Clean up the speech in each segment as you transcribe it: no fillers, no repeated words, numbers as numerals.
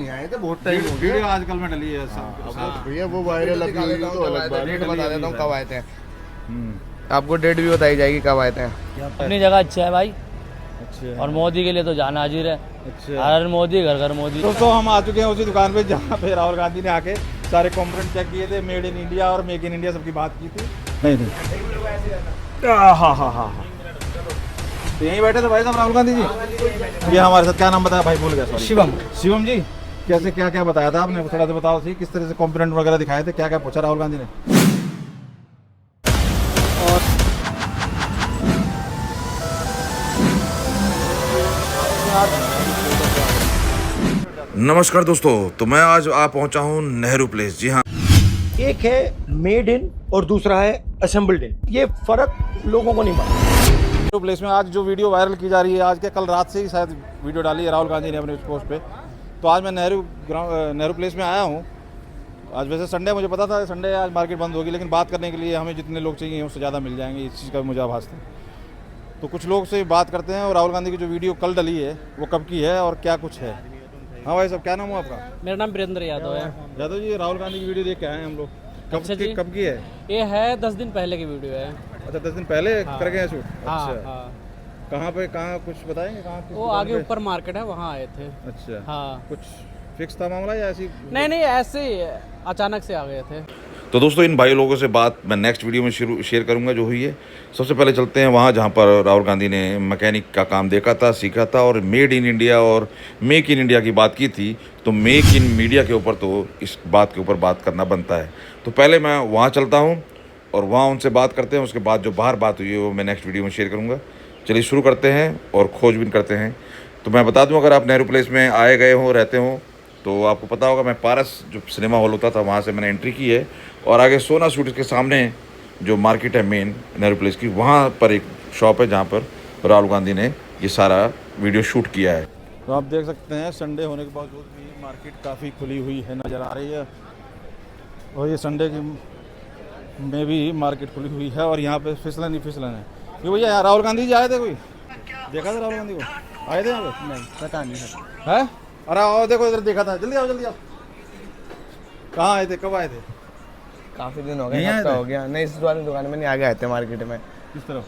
नहीं आए थे, बहुत टाइम हो वीडियो गया। आजकल में डली है भैया वो वायरल अभी हुई तो अलग बात डेट है। बता देता हूँ कब आए थे। आपको डेट भी बताई जाएगी कब आए थे। अपनी जगह अच्छा है भाई, अच्छा और मोदी के लिए तो जाना हाजिर है। अच्छा हर मोदी घर घर मोदी। दोस्तों हम आ चुके हैं उसी दुकान पे जहाँ पे राहुल गांधी ने आके सारे कंपोनेंट चेक किए थे, मेड इन इंडिया और मेक इन इंडिया सबकी बात की थी। नहीं हाँ हाँ हाँ तो यहीं बैठे थे भाई साहब राहुल गांधी जी। ये हमारे साथ क्या नाम बताया भाई, भूल गया सॉरी। शिवम। शिवम जी, कैसे क्या क्या बताया था आपने, थोड़ा सा बताओ सी, किस तरह से कंपोनेंट वगैरह दिखाए थे, क्या क्या पूछा राहुल गांधी ने। नमस्कार दोस्तों, तो मैं आज आ पहुंचा हूं नेहरू प्लेस। जी हाँ, एक है मेड इन और दूसरा है असेंबल्ड इन। ये फर्क लोगों को नहीं मालूम। नेहरू प्लेस में आज जो वीडियो वायरल की जा रही है, आज के कल रात से ही शायद वीडियो डाली है राहुल गांधी ने अपने पोस्ट पे। तो आज मैं नेहरू प्लेस में आया हूँ। आज वैसे संडे, मुझे पता था संडे आज मार्केट बंद होगी, लेकिन बात करने के लिए हमें जितने लोग चाहिए उससे ज़्यादा मिल जाएंगे, इस चीज़ का मुझे आभास था। तो कुछ लोग से बात करते हैं, और राहुल गांधी की जो वीडियो कल डली है वो कब की है और क्या कुछ है। हाँ भाई साहब, क्या नाम हुआ आपका? मेरा नाम वीरेंद्र यादव है। यादव जी, राहुल गांधी की वीडियो देख के आए हैं हम लोग। अच्छा जी। कब की है? ये है 10 दिन पहले की वीडियो है। अच्छा, 10 दिन पहले कर गए शूट। हाँ अच्छा, हाँ। कहाँ पे, कहाँ कुछ बताएंगे कहाँ? किस वो दुकान आगे पे? ऊपर मार्केट है, वहाँ आए थे। अच्छा हाँ। कुछ फिक्स था मामला या ऐसी? नहीं ऐसे ही अचानक से आ गए थे। तो दोस्तों इन भाई लोगों से बात मैं नेक्स्ट वीडियो में शेयर करूंगा जो हुई है। सबसे पहले चलते हैं वहाँ जहाँ पर राहुल गांधी ने मैकेनिक का काम देखा था, सीखा था, और मेड इन इंडिया और मेक इन इंडिया की बात की थी। तो मेक इन मीडिया के ऊपर तो इस बात के ऊपर बात करना बनता है। तो पहले मैं वहाँ चलता हूँ और वहाँ उनसे बात करते हैं। उसके बाद जो बाहर बात हुई है वो मैं नेक्स्ट वीडियो में शेयर करूँगा। चलिए शुरू करते हैं और खोजबीन करते हैं। तो मैं बता दूं, अगर आप नेहरू प्लेस में आए गए हो, रहते हो, तो आपको पता होगा मैं पारस जो सिनेमा हॉल होता था वहाँ से मैंने एंट्री की है, और आगे सोना स्वीट्स के सामने जो मार्केट है मेन नेहरू प्लेस की, वहाँ पर एक शॉप है जहाँ पर राहुल गांधी ने ये सारा वीडियो शूट किया है। तो आप देख सकते हैं संडे होने के बावजूद भी मार्केट काफ़ी खुली हुई है, नज़र आ रही है। और ये संडे की में भी मार्केट खुली हुई है, और यहाँ पे फिसलन ही फिसलन है। ये भैया राहुल गांधी जी आए थे, कोई देखा था राहुल गांधी को? आए थे यहाँ पे? नहीं पता नहीं है। है? अरे आओ, देखो इधर देखा था, जल्दी आओ जल्दी आओ। कहाँ आए थे, कब आए थे? काफी दिन हो गए, नहीं आए हफ्ता थे? हो गया। नहीं, इस वाली दुकान में नहीं, आगे आए थे मार्केट में, किस तरफ?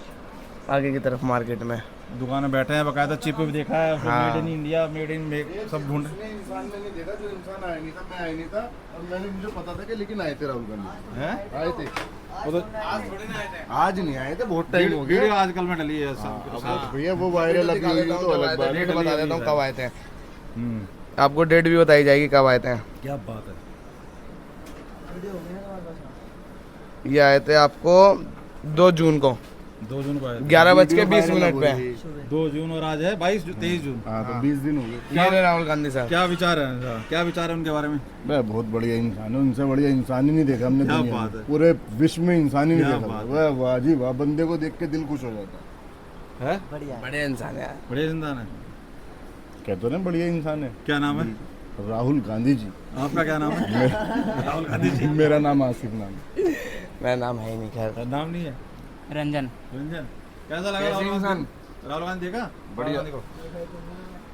आगे की तरफ मार्केट में। दुकान में बैठे हैं, बकायदा चिप भी देखा है, हाँ। Made in India, made in make सब ढूंढ। इंसान मैंने देखा, जो इंसान आया नहीं था, मैं आया नहीं था, और मुझे पता था कि लेकिन आए थे राहुल गांधी। हैं? आए थे, वो तो आज नहीं आए थे, बहुत टाइम हो वीडियो गया। आजकल में डली है सब। भैया वो वायरल अभी हुई तो अलग बात डेट है। बता देता हूँ कब आए थे। हम्म, आपको डेट भी बताई जाएगी कब आए थे। क्या बात है। ये आए थे आपको 2 जून को, 2 जून को आए थे। 11:20 पे। 2 जून और आज है 23 जून। हाँ, तो 20 दिन हो गए। ये रहे राहुल गांधी साहब। क्या विचार है इनका? क्या विचार है उनके बारे में? मैं बहुत बढ़िया इंसान है, उनसे बढ़िया इंसान ही नहीं देखा हमने क्या दुनिया बात में। है। पूरे विश्व में इंसान ही नहीं क्या देखा। बात वाह वाह जी वाह, बंदे को देख के दिल खुश हो जाता है? बड़े इंसान है। बड़े जिंदान है। कहते हो ना बढ़िया इंसान है। क्या नाम है राहुल गांधी जी। आपका? क्या नाम है? राहुल गांधी जी। मेरा नाम आसिफ नाम है। मेरा नाम है ही नहीं, खैर। नाम नहीं है? रंजन। रंजन। कैसा लगा कैसे राहुल गांधी? इंसान? राहुल गांधी देखा? बढ़िया।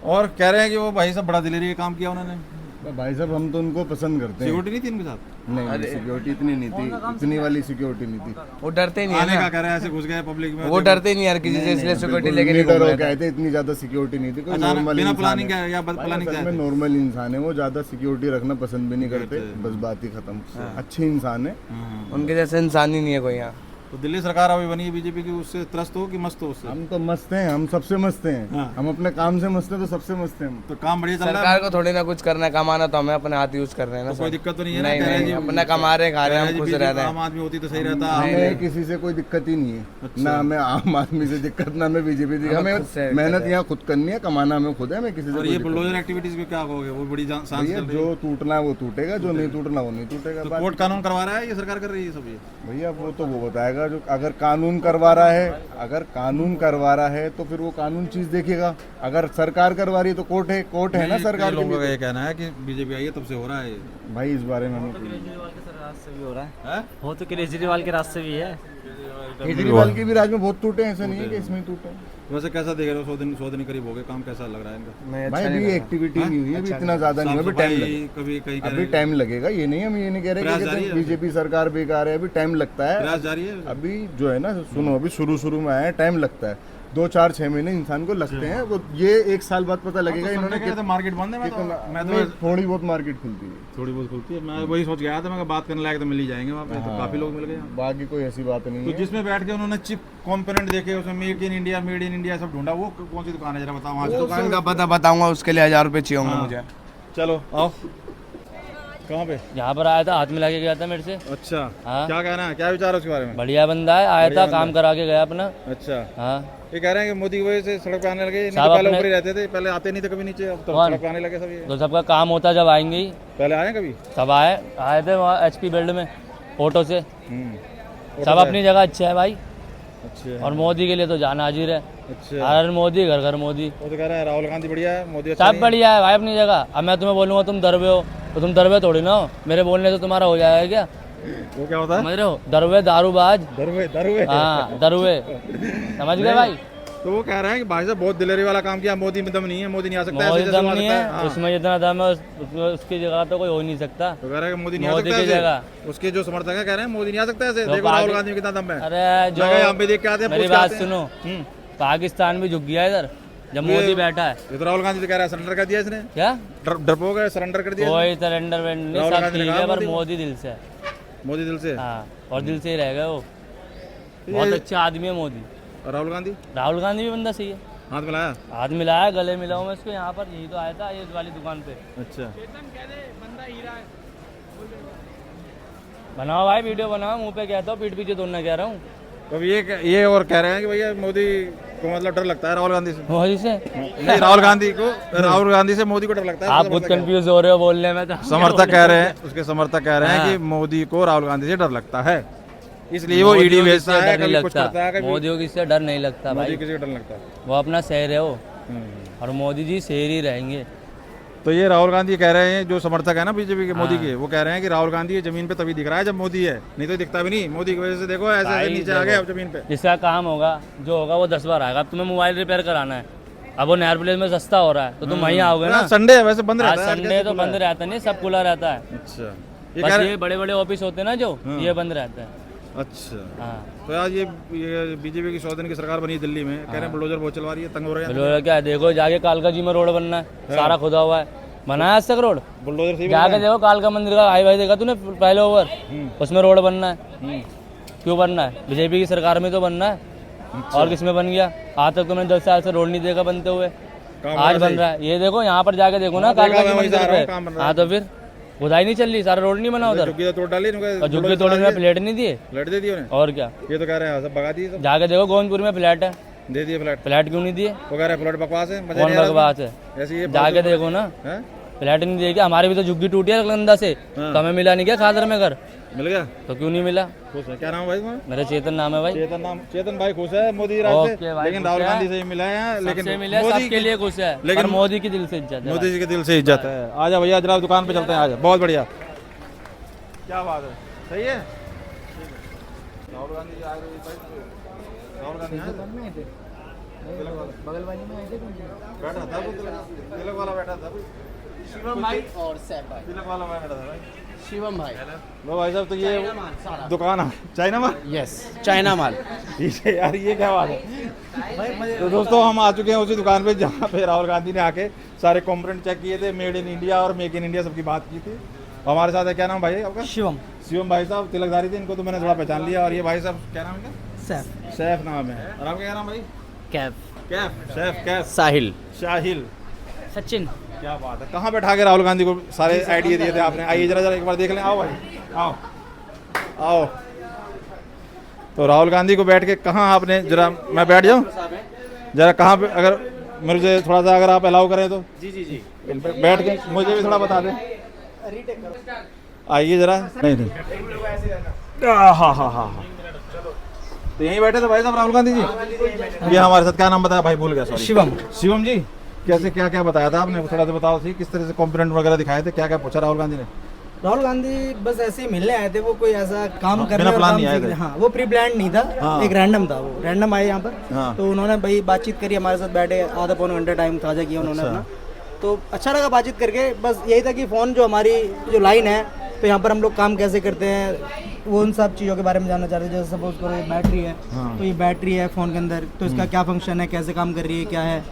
और कह रहे हैं कि वो भाई साहब बड़ा दिलेरी का काम किया उन्होंने। भाई साहब हम तो उनको पसंद करते हैं। सिक्योरिटी नहीं थी इनके साथ? नहीं, सिक्योरिटी इतनी नहीं थी, इतनी वाली सिक्योरिटी नहीं थी। वो डरते ही नहीं आने है का ना, कह रहे हैं, ऐसे घुस गए पब्लिक में। वो डरते ही नहीं यार किसी से, इसलिए सिक्योरिटी लेके नहीं घूम डर रहे हो थे। गए थे, इतनी ज्यादा सिक्योरिटी नहीं थी। कोई अचानक नॉर्मल बिना इंसान प्लानिंग है। क्या या बस प्लानिंग क्या में है? नॉर्मल इंसान है वो, ज्यादा सिक्योरिटी रखना पसंद भी नहीं करते, बस बात ही खत्म। अच्छे इंसान है। उनके जैसे इंसान ही नहीं है कोई यहाँ। तो दिल्ली सरकार अभी बनी है बीजेपी की, उससे त्रस्त हो कि मस्त हो उससे? हम तो मस्त हैं, हम सबसे मस्त हैं। हाँ। हम अपने काम से मस्त हैं तो सबसे मस्त हैं हम। तो काम बढ़िया चल रहा सरकार है? को थोड़ी ना कुछ करना है, कमाना तो हमें अपने हाथ यूज कर रहे हैं ना तो कोई सर। दिक्कत तो नहीं है ना? नहीं कह रहे नहीं, जी अपना कमा रहे खा रहे हैं, हम खुश रह रहे आम हैं। आदमी होती तो सही रहता। हमें किसी से कोई दिक्कत ही नहीं है। अच्छा। ना हमें आम आदमी से दिक्कत, ना हमें बीजेपी दिक्कत। हमें हमें खुद से मेहनत है। यहाँ खुद करनी है, कमाना हमें खुद है। हमें किसी से और कोई ये दिक्कत बुलडोजर एक्टिविटीज को क्या कहोगे? वो बड़ी सांस नहीं है। चल रही है। जो टूटना है वो टूटेगा, जो नहीं टूटना वो नहीं टूटेगा। तो बात- कोर्ट कानून करवा रहा है, ये सरकार कर रही है सब ये? भैया वो तो वो बताएगा। जो अगर कानून करवा रहा है, अगर कानून करवा रहा है तो फिर वो कानून चीज देखेगा। अगर सरकार करवा रही है तो कोर्ट है, कोर्ट है ना नहीं, सरकार कई के लोगों का भी। ये कहना है कि बीजेपी आई है तब से हो रहा है ये। भाई इस बारे में हमें केजरीवाल के रास्ते भी हो रहा है। हैं? वो तो केजरीवाल के रास्ते भी है। केजरीवाल के भी राज में बहुत टूटे हैं, ऐसा नहीं है कि इसमें टूटे हैं। वैसे कैसा देख रहे हो? 100 दिन करीब हो गए, काम कैसा लग रहा है इनका? मैं भाई अच्छा नहीं अभी लगा। एक्टिविटी नहीं हुई है, अभी इतना ज्यादा नहीं हुआ, अभी साफ टाइम सफाई लगेगा, कभी कहीं कह अभी रहे टाइम लगेगा। ये नहीं, हम ये नहीं कह रहे प्रयास जारी कि है? बीजेपी सरकार बेकार है, अभी टाइम लगता है। प्रयास जारी है। अभी जो है ना, सुनो, अभी शुरू में आए हैं, टाइम लगता है, 2-4-6 महीने इंसान को लगते हैं। वो ये 1 साल बाद पता लगेगा इन्होंने तो मार्केट बंद है। मैं तो थोड़ी बहुत मार्केट खुलती है, थोड़ी बहुत खुलती है। मैं वही सोच गया था, मैं बात करने लायक तो मिल ही जाएंगे वहाँ पे, तो काफी लोग मिल गए। बाकी कोई ऐसी बात नहीं तो है। जिसमें बैठ के उन्होंने चिप कंपोनेंट देखे, उसमें मेड इन इंडिया सब ढूंढा, वो कौन सी दुकान है जरा बताओ वहाँ से। दुकान का पता बताऊंगा, उसके लिए 1000 रुपये चाहिए होंगे मुझे। चलो आओ। कहाँ पे? यहाँ पर आया था, हाथ मिला के गया था मेरे से। अच्छा, हाँ। क्या कहना है, क्या विचार है उसके बारे में? बढ़िया बंदा है, आया था, काम करा के गया अपना। अच्छा, हाँ, ये कह रहे हैं कि मोदी की वजह से सड़क पे आने लगे। नहीं साहब तो पहले अपने- ऊपर ही रहते थे, पहले आते नहीं थे कभी नीचे, अब तो कौन? सड़क पे आने लगे सब ये। तो सबका काम होता जब आएंगे ही। पहले आए कभी? सब आए थे वहाँ HP बिल्ड में ऑटो से। ऑटो सब पे? अपनी जगह अच्छा है भाई। अच्छा और मोदी के लिए तो जान हाजिर है। अच्छा। हर मोदी, घर घर मोदी। वो तो कह रहा है राहुल गांधी बढ़िया है, मोदी अच्छा सब नहीं है। बढ़िया है भाई अपनी जगह। अब मैं तुम्हें बोलूंगा तुम दरवे हो, तो तुम दरवे थोड़ी ना हो। मेरे बोलने से तुम्हारा हो जाएगा क्या? वो क्या होता है? समझ रहे हो? दरवे दारूबाज। दरवे। हाँ, दरवे। समझ गए भाई? तो वो कह रहे हैं कि भाई साहब बहुत दिलेरी वाला काम किया, मोदी में दम नहीं है, मोदी नहीं आ सकता, मोदी ऐसे जैसे दम आ नहीं सकता है, हाँ। उसमें जितना दम है उसमें उसकी जगह तो कोई हो नहीं सकता। तो कह रहे हैं कि मोदी नहीं आ मोदी सकता की ऐसे। जगह। उसके जो समर्थक है कह रहे हैं मोदी नहीं आ सकता ऐसे, तो देखो राहुल पाकि- गांधी में कितना दम है। अरे जो लगा यहाँ पे देख के आते हैं, मेरी पूछ के बात आते हैं। सुनो, पाकिस्तान भी झुक गया इधर जब मोदी बैठा है। ये तो राहुल गांधी तो कह रहा है सरेंडर कर दिया इसने, क्या डरपोक है, सरेंडर कर दिया कोई सरेंडर नहीं, राहुल सब गांधी ने ठीक कहा है, पर मोदी को। मोदी दिल से है। मोदी दिल से। हाँ, और दिल से ही रहेगा वो। बहुत अच्छा आदमी है मोदी। और राहुल गांधी राहुल गांधी भी बंदा सही है। हाथ मिलाया। हाथ मिलाया, गले मिलाऊं मैं इसको। यहाँ पर यही तो आया था, ये वाली दुकान पे। अच्छा, बनाओ भाई, वीडियो बनाओ, मुंह पे कहता हूँ, पीठ पीछे दोनों कह रहा हूँ। तो ये और कह रहे हैं कि भैया मोदी को मतलब डर लगता है राहुल गांधी से। मोदी से नहीं, राहुल गांधी से मोदी को डर लगता है। आप खुद कंफ्यूज हो रहे हो बोलने में। तो समर्थक कह रहे हैं, उसके समर्थक कह रहे हैं हाँ। कि मोदी को राहुल गांधी से डर लगता है, इसलिए वो ईडी मोदी को भेजता किससे है, डर नहीं कभी कुछ करता है, लगता। कभी मोदी को किससे डर नहीं लगता मोदी भाई। किसी को डर लगता है। वो अपना शहर है वो, और मोदी जी शहर ही रहेंगे। तो ये राहुल गांधी कह रहे हैं, जो समर्थक है ना बीजेपी के मोदी के, वो कह रहे हैं कि राहुल गांधी ये जमीन पे तभी दिख रहा है जब मोदी है, नहीं तो दिखता भी नहीं। मोदी की वजह से देखो ऐसे भाई नीचे आ गए अब जमीन पे। जिसका काम होगा, जो होगा वो 10 बार आएगा। अब तुम्हें मोबाइल रिपेयर कराना है, अब वो नहर प्लेस में सस्ता हो रहा है, तो तुम वहीं आओगे ना। संडे है वैसे बंद आज रहता है। संडे तो बंद रहता नहीं, सब खुला रहता है। अच्छा, ये बस कह रहे ये बड़े बड़े ऑफिस होते हैं ना जो, ये बंद रहता है। अच्छा। हाँ, तो आज ये बीजेपी की 100 दिन की सरकार बनी दिल्ली में, कह रहे हैं बुलडोजर बहुत चलवा रही है, तंग हो रहे हैं। बोलो क्या, देखो जाके कालका जी में रोड बनना है, सारा खुदा हुआ है। बनाया आज तक रोड? बुलडोजर से जाके देखो कालका मंदिर का हाईवे देखा तूने पहले ओवर, उसमें रोड बनना है। क्यों बनना है? बीजेपी की सरकार में तो बनना है। और किसमें बन गया? आज तक तुमने 10 साल से रोड नहीं देखा बनते हुए, आज बन रहा है। ये देखो यहाँ पर जाके देखो ना कालका जी मंदिर पे। हाँ तो फिर खुदाई नहीं चल रही, सारा रोड नहीं बना उधर। झुग्गी तो तोड़ डाली, और झुग्गी तोड़ने में प्लेट नहीं दिए, फ्लैट दे दिए उन्हें। और क्या। ये तो कह रहे हैं सब भगा दिए सब। जाके देखो गोविंदपुर में फ्लैट है, दे दिए फ्लैट। फ्लैट क्यों नहीं दिए? वो कह रहे हैं फ्लैट बकवास है, मजा कौन नहीं आ रहा बकवास है? उसमें। ऐसे ये जाके देखो ना, हैं? फ्लैट नहीं दिए क्या? हमारी भी तो झुग्गी टूटी है लंदा से, हाँ। तो हमें मिला नहीं क्या खादर में घर? मिल गया, तो क्यों नहीं मिला? खुश है। क्या नाम है भाई तुम्हारा? मेरा चेतन नाम है भाई। चेतन भाई खुश है मोदी राज ओके से, भाई, लेकिन खुश राहुल है। गांधी से ही मिला है, लेकिन सबसे मिले, मोदी सबके लिए खुश है, लेकिन पर मोदी की दिल से इज्जत है। मोदी जी के दिल से इज्जत है। आजा भैया जरा दुकान पे चलते हैं, आजा। बहुत बढ़िया, क्या बात है, सही है। राहुल गांधी आए थे, राहुल गांधी आए थे? बगल वाली में आए थे बैठा था वो तिलक वाला बैठा था, शिवम भाई और सैफ भाई। तिलक वाला बैठा था भाई। शिवम भाई। लो भाई साहब, तो ये दुकान है चाइना माल। यस, चाइना माल। ठीक है यार, ये क्या बात है। तो दोस्तों हम आ चुके हैं उसी दुकान पे जहाँ पे राहुल गांधी ने आके सारे कंपोनेंट चेक किए थे, मेड इन इंडिया और मेक इन इंडिया सबकी बात की थी। हमारे साथ है, क्या नाम भाई आपका? शिवम। शिवम भाई साहब तिलकधारी थे, इनको तो मैंने थोड़ा पहचान लिया। और ये भाई साहब क्या नाम है? सैफ। सैफ नाम है। और आपका क्या नाम भाई? कैफ। कैफ, सैफ कैफ। साहिल। शाहिल, सचिन। क्या बात है। कहाँ बैठा के राहुल गांधी को सारे आइडिया दिए थे आपने? आइए जरा एक बार देख लें। आओ भाई, आओ आओ। तो राहुल गांधी को बैठ के कहाँ आपने, जरा मैं बैठ जाऊँ जरा, कहाँ पे, अगर मुझे थोड़ा सा अगर आप अलाउ करें तो। जी जी जी। इन पे बैठ के मुझे भी थोड़ा बता दें। आइए जरा। नहीं हाँ हाँ हाँ हाँ। तो यहीं बैठे थे भाई साहब राहुल गांधी जी। ये हमारे साथ, क्या नाम बताया भाई? भूल गया, सॉरी। शिवम। शिवम जी, कैसे क्या क्या बताया था आपने? थोड़ा सा बताओ, थी किस तरह से कंपोनेंट वगैरह दिखाए थे, क्या क्या पूछा राहुल गांधी ने? राहुल गांधी बस ऐसे ही मिलने आए थे, वो कोई ऐसा काम हाँ, करने बिना और प्लान काम नहीं आए सीखने- थे। हाँ वो प्री प्लान नहीं था, हाँ। एक रैंडम था, वो रैंडम आए यहाँ पर। हाँ। तो उन्होंने भाई बातचीत करी, हमारे साथ बैठे, आधा पौन घंटा टाइम ताज़ा किया उन्होंने अच्छा। अपना। तो अच्छा लगा बातचीत करके। बस यही था कि फ़ोन जो हमारी जो लाइन है, तो यहाँ पर हम लोग काम कैसे करते हैं वो उन सब चीज़ों के बारे में जानना चाहते हैं। जैसे सपोज करो ये बैटरी है, तो ये बैटरी है फ़ोन के अंदर, तो इसका क्या फंक्शन है, कैसे काम कर रही है, क्या है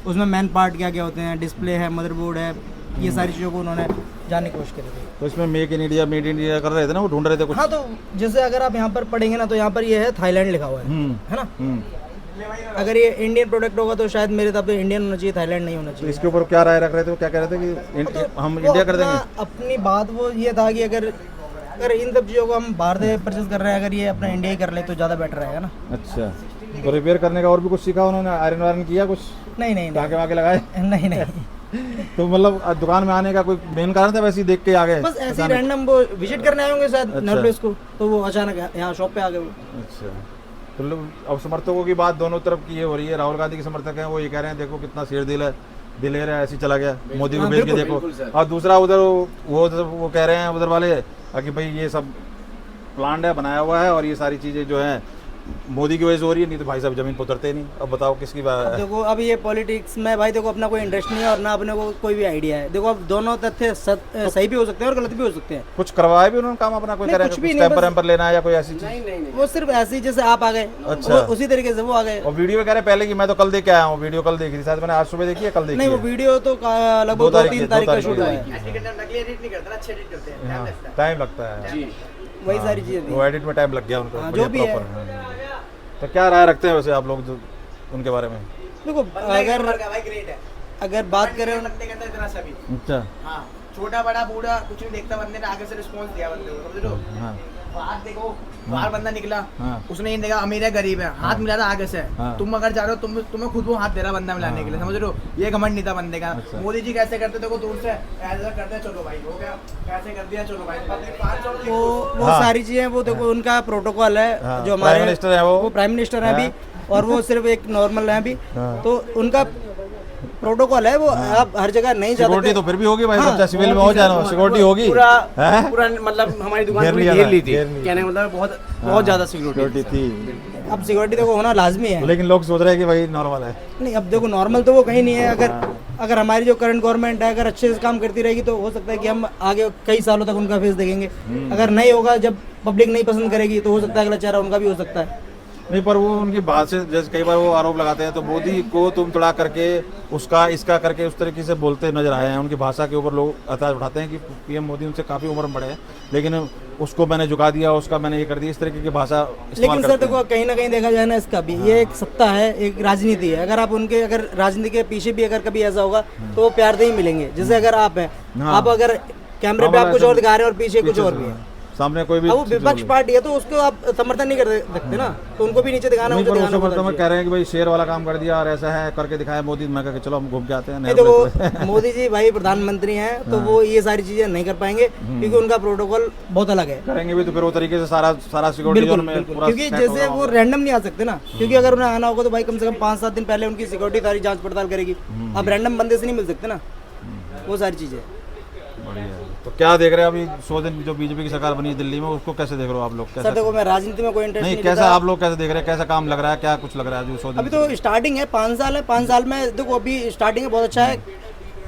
उसमें मैन पार्ट क्या क्या होते हैं, डिस्प्ले है, मदरबोर्ड है, ये सारी चीज़ों को उन्होंने जानने की कोशिश करी थी। तो इसमें make in India, made in India कर रहे थे ना, वो ढूंढ रहे थे कुछ। हाँ, तो जैसे अगर आप यहाँ पर पढ़ेंगे ना, तो यहाँ पर ये है थाईलैंड लिखा हुआ है ना। अगर ये इंडियन प्रोडक्ट होगा तो शायद मेरे हिसाब से इंडियन होना चाहिए, थाईलैंड नहीं होना तो चाहिए। इसके ऊपर क्या राय रख रहे थे, वो क्या कह रहे थे कि तो हम वो इंडिया कर अपना- देंगे? अपनी बात वो ये था कि अगर इन सब चीज़ों को हम बाहर से परचेज कर रहे हैं, अगर ये अपना इंडिया ही कर ले तो ज़्यादा बेटर रहेगा ना। अच्छा, तो रिपेयर करने का और भी कुछ सीखा उन्होंने, आयरन वायरन किया कुछ, नहीं नहीं टाके वाके लगाए? नहीं नहीं तो मतलब दुकान में आने का कोई मेन कारण था, वैसे ही देख के आ गए? बस ऐसे ही रैंडम वो विजिट करने आए होंगे शायद अच्छा। नर प्लेस को, तो वो अचानक यहाँ शॉप पे आ गए वो। अच्छा, तो अब समर्थकों की बात दोनों तरफ की ये हो रही है। राहुल गांधी के समर्थक हैं, वो ये कह रहे हैं देखो कितना शेर दिल है, दिलेर है, ऐसे ही चला गया, मोदी को हाँ, भेज के बिल्कुल, देखो। और दूसरा उधर वो कह रहे हैं उधर वाले कि भाई ये सब प्लान है, बनाया हुआ है, और ये सारी चीज़ें जो है मोदी की वजह से हो रही है, नहीं तो भाई साहब जमीन पर उतरते ही नहीं। अब बताओ किसकी बात है? देखो अब ये पॉलिटिक्स में भाई देखो अपना कोई इंटरेस्ट नहीं है और ना अपने को कोई भी आइडिया है। देखो अब दोनों तथ्य सही भी हो सकते हैं और गलत भी हो सकते हैं। कुछ करवाया भी उन्होंने काम अपना, कोई नहीं, कह रहे कुछ हैं भी कुछ नहीं, टेम्पर बस- वेम्पर लेना है या कोई ऐसी चीज़? वो सिर्फ ऐसे ही जैसे आप आ गए, अच्छा। उसी तरीके से वो आ गए। और वीडियो में कह रहे हैं पहले कि मैं तो कल देख के आया हूँ, वीडियो कल देखी थी शायद मैंने, आज सुबह देखी है, कल देखी नहीं, वो है? वीडियो तो लगभग 2-3 तारीख का शूट हुआ है। हाँ, टाइम लगता है, वही सारी चीजें थी। वो एडिट में टाइम लग गया उनको, हाँ, बढ़िया जो भी है। proper, हाँ। तो क्या राय रखते हैं वैसे आप लोग जो उनके बारे में? देखो अगर बात करें अच्छा, छोटा बड़ा बूढ़ा कुछ नहीं देखता, बंदे ने आगे से रिस्पॉन्स दिया बंदे को, समझ लो। हाँ बाहर देखो, बाहर बंदा निकला, हाँ। उसने ये देखा अमीर है गरीब है, हाथ मिला था आगे से। हाँ। तुम अगर जा रहे हो, तुम्हें खुद वो हाथ दे रहा बंदा मिलाने के लिए, समझ लो। ये घमंड नहीं था बंदे का। अच्छा। मोदी जी कैसे करते देखो, दूर से ऐसा करते चलो भाई, हो गया, कैसे कर दिया चलो भाई, पब्लिक 500 वो हाँ। सारी चीजें वो देखो उनका प्रोटोकॉल है हाँ, जो हमारे प्राइम मिनिस्टर है वो। प्राइम मिनिस्टर है अभी, और वो सिर्फ एक नॉर्मल है अभी। हाँ। तो उनका प्रोटोकॉल है, वो आप हर जगह नहीं जा सिक्योरिटी सकते। तो फिर भी होगी भाई, हाँ, बच्चा सिविल में हो जाना, सिक्योरिटी होगी। हैं? पूरा मतलब हमारी दुकान घेर पूरी लिया घेर था, ली थी, घेर ली। कहने का मतलब बहुत ज्यादा सिक्योरिटी। सिक्योरिटी थी, अब सिक्योरिटी देखो होना लाजमी है। लेकिन लोग सोच रहे हैं कि भाई नॉर्मल है। नहीं, अब देखो नॉर्मल तो वो कहीं नहीं है। अगर हमारी जो करंट गवर्नमेंट है अगर अच्छे से काम करती रहेगी तो हो सकता है कि हम आगे कई सालों तक उनका फेस देखेंगे। अगर नहीं होगा, जब पब्लिक नहीं पसंद करेगी, तो हो सकता है अगला चेहरा उनका भी हो सकता है। नहीं, पर वो उनकी बात से जैसे कई बार वो आरोप लगाते हैं, तो मोदी को तुम तड़ा करके उसका इसका करके उस तरीके से बोलते नजर आए हैं। उनकी भाषा के ऊपर लोग एतराज उठाते हैं कि पीएम मोदी उनसे काफ़ी उम्र में बड़े हैं, लेकिन उसको मैंने झुका दिया, उसका मैंने ये कर दिया, इस तरीके की भाषा इस्तेमाल लेकिन सर करते हैं। देखो कहीं ना कहीं देखा जाए ना, इसका भी ये एक सत्ता है, एक राजनीति है। अगर आप उनके अगर राजनीति के पीछे भी अगर कभी ऐसा होगा तो वो प्यार नहीं मिलेंगे। जैसे अगर आप हैं, हाँ। आप अगर कैमरे पे हाँ, आप कुछ ऐसा और दिखा रहे हैं और पीछे कुछ और भी है, सामने कोई भी अब वो चीज़ विपक्ष हो। पार्टी है तो उसको आप समर्थन नहीं कर सकते ना, तो उनको भी नीचे दिखाना, नहीं, मुझे पर दिखाना उस होता में है। कह रहे हैं कि भाई शेर वाला काम कर दिया और ऐसा है करके दिखाया मोदी। मैं कहा कि चलो हम घूम के आते हैं नहीं, नेहरू देखो प्लेस पे। मोदी जी भाई प्रधानमंत्री हैं, तो वो ये सारी चीजें नहीं कर पाएंगे क्योंकि उनका प्रोटोकॉल बहुत अलग है। करेंगे भी तो फिर वो तरीके से सारा सिक्योरिटी बिल्कुल जोन में बिल्कुल, पूरा क्योंकि set जैसे होगा। वो रैंडम नहीं आ सकते ना, क्योंकि अगर उन्हें आना होगा तो भाई कम से कम 5-7 दिन पहले उनकी सिक्योरिटी सारी जांच पड़ताल करेगी। अब रैंडम बंदे से नहीं मिल सकते ना, वो सारी चीजें। बढ़िया है। तो क्या देख रहे हैं अभी 100 दिन जो बीजेपी की सरकार बनी है दिल्ली में, उसको कैसे देख रहे हो आप लोग? सर कैसा देखो मैं राजनीति में कोई इंटरेस्ट नहीं, नहीं कैसा लेता। आप लोग कैसे देख रहे हैं, कैसा काम लग रहा है, क्या कुछ लग रहा है जो 100 दिन अभी तो स्टार्टिंग है, 5 साल है, 5 साल में देखो अभी स्टार्टिंग है, बहुत अच्छा है।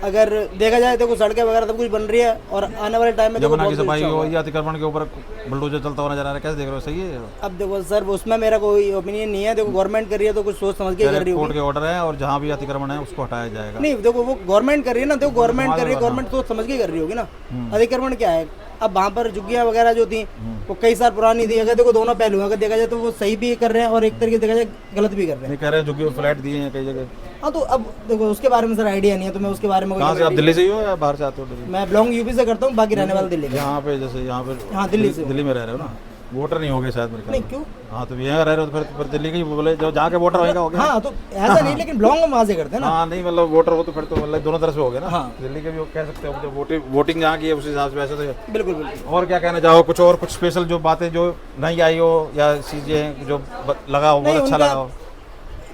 अगर देखा जाए देखो सड़कें वगैरह सब कुछ बन रही है और आने वाले टाइम में देखो जमुना की बहुत सफाई अच्छा हो होगा। या अतिक्रमण के ऊपर बुलडोजर चलता हुआ नजर आ रहा है, कैसे देख रहे हो? सही है? अब देखो सर उसमें मेरा कोई ओपिनियन नहीं है। देखो गवर्नमेंट कर रही है तो कुछ सोच समझ के कर रही कोर्ट होगी। के ऑर्डर है और जहाँ भी अतिक्रमण है उसको हटाया जाएगा। नहीं देखो वो गवर्नमेंट कर रही है ना, देखो गवर्नमेंट कर रही है, गवर्नमेंट सोच समझ के कर रही होगी ना। अतिक्रमण क्या है, अब वहाँ पर झुग्गियाँ वगैरह जो थी वो कई साल पुरानी थी। अगर देखो दोनों पहलू हैं, अगर देखा जाए तो वो सही भी कर रहे हैं और एक तरीके से देखा जाए गलत भी कर रहे हैं। नहीं कह रहे जो फ्लैट दिए हैं कई जगह। हाँ तो अब देखो उसके बारे में सर आइडिया नहीं है, तो मैं उसके बारे में कहाँ से आप, दिल्ली से ही हो या बाहर से आते हो? दिल्ली मैं बिलोंग यूपी से करता हूँ, बाकी रहने वाला दिल्ली का। यहाँ पे जैसे यहाँ पे हाँ दिल्ली से। दिल्ली में रह रहे हो ना, वोटर नहीं हो गए शायद मेरे ख्याल नहीं में। क्यों? हाँ तो यहाँ रह रहे हो तो फिर दिल्ली के ही बोले, जो जहाँ के वोटर होगा हो गया। हाँ तो ऐसा नहीं, लेकिन बिलोंग हम वहाँ से करते हैं ना। हाँ नहीं मतलब वोटर हो तो फिर तो मतलब दोनों तरफ से हो गए ना। हाँ। दिल्ली के भी वो कह सकते हो, जो वोटिंग जहाँ की है उस हिसाब से वैसे तो। बिल्कुल बिल्कुल। और क्या कहना चाहो, कुछ और कुछ स्पेशल जो बातें जो नहीं आई हो या चीजें जो लगा हो, नहीं, बहुत अच्छा उनका- लगा हो?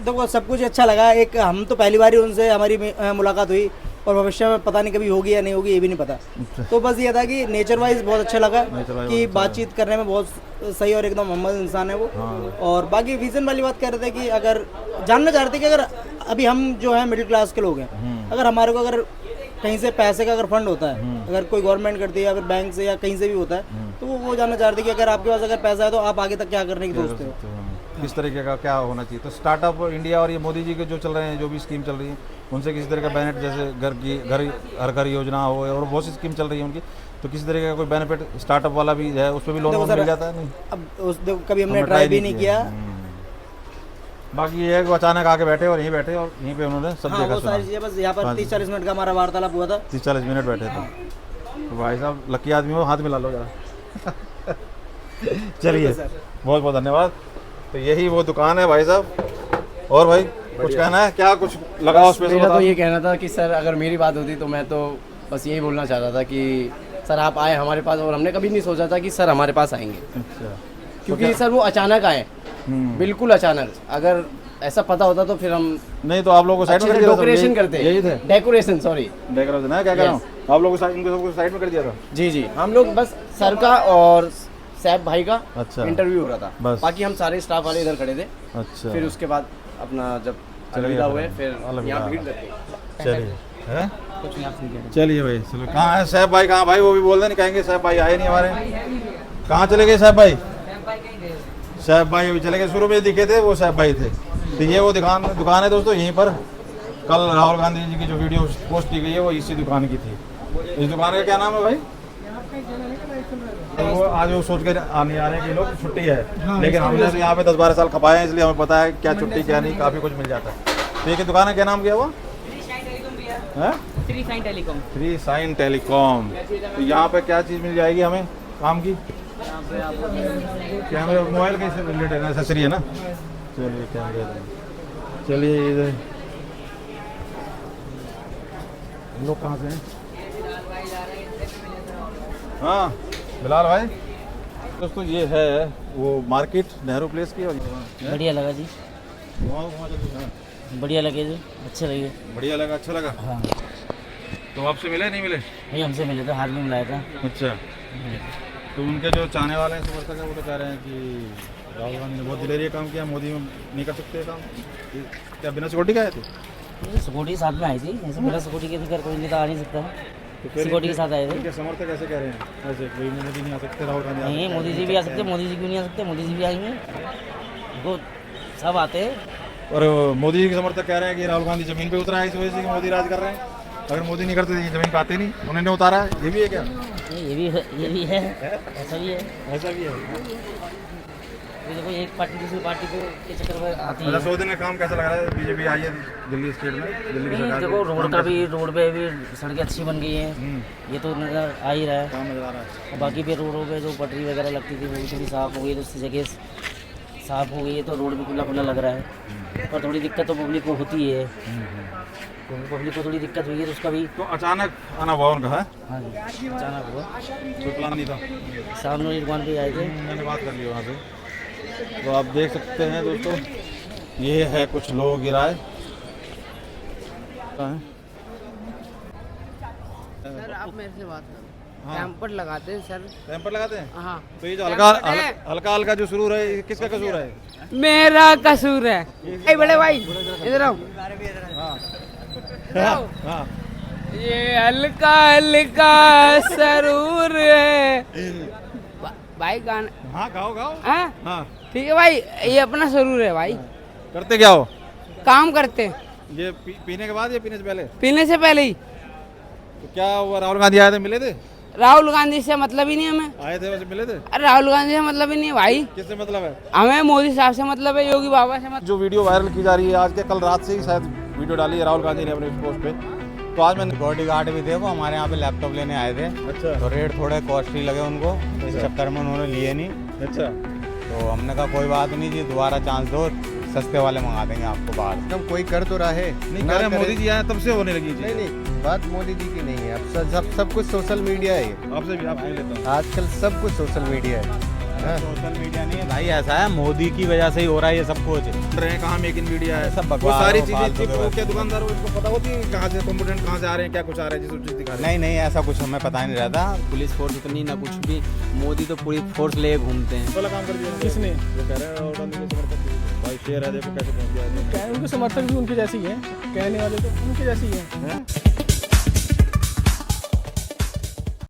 देखो सब कुछ अच्छा लगा। एक हम तो पहली बार ही उनसे हमारी मुलाकात हुई, और भविष्य में पता नहीं कभी होगी या नहीं होगी, ये भी नहीं पता। तो बस ये था कि नेचर वाइज बहुत अच्छा लगा कि बातचीत करने में बहुत सही और एकदम हम्बल इंसान है वो। और बाकी विजन वाली बात कर रहे थे कि अगर जानना चाह रहे थे कि अगर अभी हम जो है मिडिल क्लास के लोग हैं, अगर हमारे को अगर कहीं से पैसे का अगर फंड होता है, अगर कोई गवर्नमेंट करती है या फिर बैंक से या कहीं से भी होता है, तो वो जानना चाह रहे थे कि अगर आपके पास अगर पैसा है तो आप आगे तक क्या करने की सोचते हो। किस तरीके का क्या होना चाहिए? तो स्टार्टअप इंडिया और ये मोदी जी के जो चल रहे हैं, जो भी स्कीम चल रही है, उनसे किसी तरह का बेनिफिट, जैसे हर घर योजना हो और बहुत सी स्कीम चल रही है उनकी, तो किसी तरीके का कोई बेनिफिट स्टार्टअप वाला भी है, उस पर भी लोन मिल जाता है? नहीं, अब कभी हमने ट्राई भी नहीं किया। बाकी ये है कि अचानक आके बैठे और यहीं बैठे और यहीं पे उन्होंने सब हाँ, देखा वो सारी चीज़ें बस यहाँ पर 30-40 मिनट का हमारा वार्तालाप हुआ था। 30-40 मिनट बैठे थे। तो भाई साहब लकी आदमी हो, हाथ मिला लो जरा। चलिए, बहुत बहुत धन्यवाद। तो यही वो दुकान है भाई साहब। और भाई कुछ कहना है क्या? कुछ लगा उस पे? मेरा तो ये कहना था कि सर अगर मेरी बात होती तो मैं तो बस यही बोलना चाह रहा था कि सर आप आए हमारे पास, और हमने कभी नहीं सोचा था कि सर हमारे पास आएंगे। अच्छा, क्योंकि सर वो अचानक आए, बिल्कुल अचानक। अगर ऐसा पता होता तो फिर हम नहीं तो आप लोगों को साइड में कर दिया था। डेकोरेशन करते, यही थे डेकोरेशन, सॉरी डेकोरेशन है, क्या कह रहा हूँ, आप लोगों को इनको साइड में कर दिया था। जी जी, हम लोग बस सर का और सैफ भाई का अच्छा इंटरव्यू हो रहा था, बस। बाकी हम सारे स्टाफ वाले इधर खड़े थे। अच्छा, फिर उसके बाद अपना जब अलविदा हुए फिर यहाँ भीड़ लगी। चलिए चलिए भाई, चलो। कहाँ है सैफ भाई? कहाँ भाई? वो भी बोल दें, कहेंगे सैफ भाई आए नहीं हमारे। कहाँ चले गए सैफ भाई? सैफ भाई अभी चले गए, शुरू में दिखे थे वो सैफ भाई थे। तो ये वो दुकान है दोस्तों, यहीं पर कल राहुल गांधी जी की जो वीडियो पोस्ट की गई है वो इसी दुकान की थी। इस दुकान का क्या नाम है भाई? तो वो आज वो सोच कर आने आ रहे हैं कि लोग छुट्टी है, लेकिन हमने तो यहाँ पे 10-12 साल खपाए हैं, इसलिए हमें पता है क्या छुट्टी क्या नहीं, काफ़ी कुछ मिल जाता है। तो ये दुकान है, क्या नाम किया वो? Three sign telecom. तो यहाँ पे क्या चीज़ मिल जाएगी हमें काम की? कैमरे, मोबाइल के रिलेटेड एसेसरी है ना? चलिए कैमरे, चलिए इधर लोग कहाँ से हैं? हाँ बिलाल भाई। दोस्तों ये है वो मार्केट नेहरू प्लेस की। और बढ़िया लगा जी, बढ़िया लगे जी, अच्छे लगे। बढ़िया लगा, अच्छा लगा। हाँ, तो आपसे मिले नहीं मिले? भाई हमसे मिले थे, हाथ में मिलाया था। अच्छा, तो उनके जो चाहने वाले हैं, समर्थक हैं, वो तो कह रहे हैं कि राहुल गांधी ने बहुत दिलेरी काम किया, मोदी में नहीं कर सकते काम। ये क्या बिना सिक्योरिटी का आए थे? सिक्योरिटी साथ में आई थी, ऐसे बिना सिक्योरिटी के तो कोई नेता आ नहीं सकता है। तो फिर सिक्योरिटी के साथ आए थे। इनके समर्थक ऐसे कह रहे हैं, ऐसे कोई मोदी नहीं आ सकते, राहुल गांधी नहीं, मोदी जी भी आ सकते, मोदी जी क्यों नहीं आ सकते? मोदी जी भी आएंगे, वो सब आते हैं। और मोदी जी के समर्थक कह रहे हैं कि राहुल गांधी जमीन पे उतरा है इस वजह से कि मोदी राज कर रहे हैं। अगर मोदी नहीं करते तो ये जमीन पे आते नहीं, उन्होंने उतारा है। ये भी है क्या? ये भी है, ऐसा भी है, ऐसा भी है। ये देखो एक पार्टी दूसरी पार्टी को के चक्कर में आती है। मतलब 100 दिन का काम कैसा लग रहा है? बीजेपी आई है दिल्ली स्टेट में, दिल्ली की नहीं, सरकार देखो को रोड का भी, रोड पे भी सड़कें अच्छी बन गई हैं, ये तो नज़र आ ही रहा है। काम नजर आ रहा है। और बाकी भी रोडों पे जो पटरी वगैरह लगती थी वो भी थोड़ी साफ़ हो गई, तो उसकी जगह साफ़ हो गई है, तो रोड भी खुला खुला लग रहा है। पर थोड़ी दिक्कत तो पब्लिक को होती है, पब्लिक को थोड़ी दिक्कत हुई है, तो उसका भी। तो अचानक आना हुआ उनका है? हाँ जी, अचानक हुआ, कोई प्लान नहीं था? सामने वाली दुकान पे आए थे, मैंने बात कर ली वहाँ से। तो आप देख सकते हैं दोस्तों, ये है कुछ लोगों की राय। सर आप मेरे से बात करो। हाँ। कैंपर लगाते हैं सर। कैंपर लगाते हैं? हाँ, तो ये जो हल्का हल्का जो शुरू है, ये किसका कसूर है? मेरा कसूर है। ए बड़े भाई इधर आओ। हाँ। ये हल्का हल्का सरूर है भाई, गाना। हाँ गाओ गाओ। हाँ हाँ ठीक है भाई, ये अपना सरूर है भाई। करते क्या हो? काम करते हैं। ये पीने के बाद या पीने से पहले? पीने से पहले ही। तो क्या हुआ, राहुल गांधी आए थे, मिले थे? राहुल गांधी से मतलब ही नहीं हमें। आए थे वैसे, मिले थे? अरे राहुल गांधी से मतलब ही नहीं है भाई, किससे मतलब है? हमें मोदी साहब से मतलब है, योगी बाबा से मतलब। जो वीडियो वायरल की जा रही है आज के, कल रात से ही शायद वीडियो डाली है राहुल गांधी ने अपने पोस्ट पे। तो आज मैंने सिक्योरिटी गार्ड भी थे, वो हमारे यहाँ पे लैपटॉप लेने आए थे। अच्छा। तो रेट थोड़े कॉस्टली लगे उनको, तो इस चक्कर में उन्होंने लिए नहीं। अच्छा। तो हमने कहा कोई बात नहीं जी, दोबारा चांस दो, सस्ते वाले मंगा देंगे आपको बाहर। एकदम कोई कर तो रहा है नहीं कह रहे मोदी जी आए तब से होने लगी चीज़। नहीं, बात मोदी जी की नहीं है। अब सब कुछ सोशल मीडिया है। आपसे भी, आपसे भी लेता हूँ। आजकल सब कुछ सोशल मीडिया है। सोशल मीडिया नहीं है भाई, ऐसा है मोदी की वजह से ही हो रहा है ये सब कुछ। रहे कहाँ मेक इन इंडिया है, सब वो बकवास सारी है, चीजें फालतू थी, के वो बात। क्या दुकानदार उसको पता होती है कहाँ से कंपोनेंट कहाँ से आ रहे हैं, क्या कुछ आ रहा है, जिस चीज दिखा रहे हैं। नहीं ऐसा कुछ हमें पता नहीं रहता। पुलिस फोर्स उतनी ना कुछ भी, मोदी तो पूरी फोर्स ले घूमते हैं। वाला काम कर दिया किसने, वो कह रहे हैं राहुल गांधी के समर्थक भाई शेर है देखो कैसे पहुंच गया। उनके समर्थक भी उनके जैसे ही है, कहने वाले तो उनके जैसे ही है।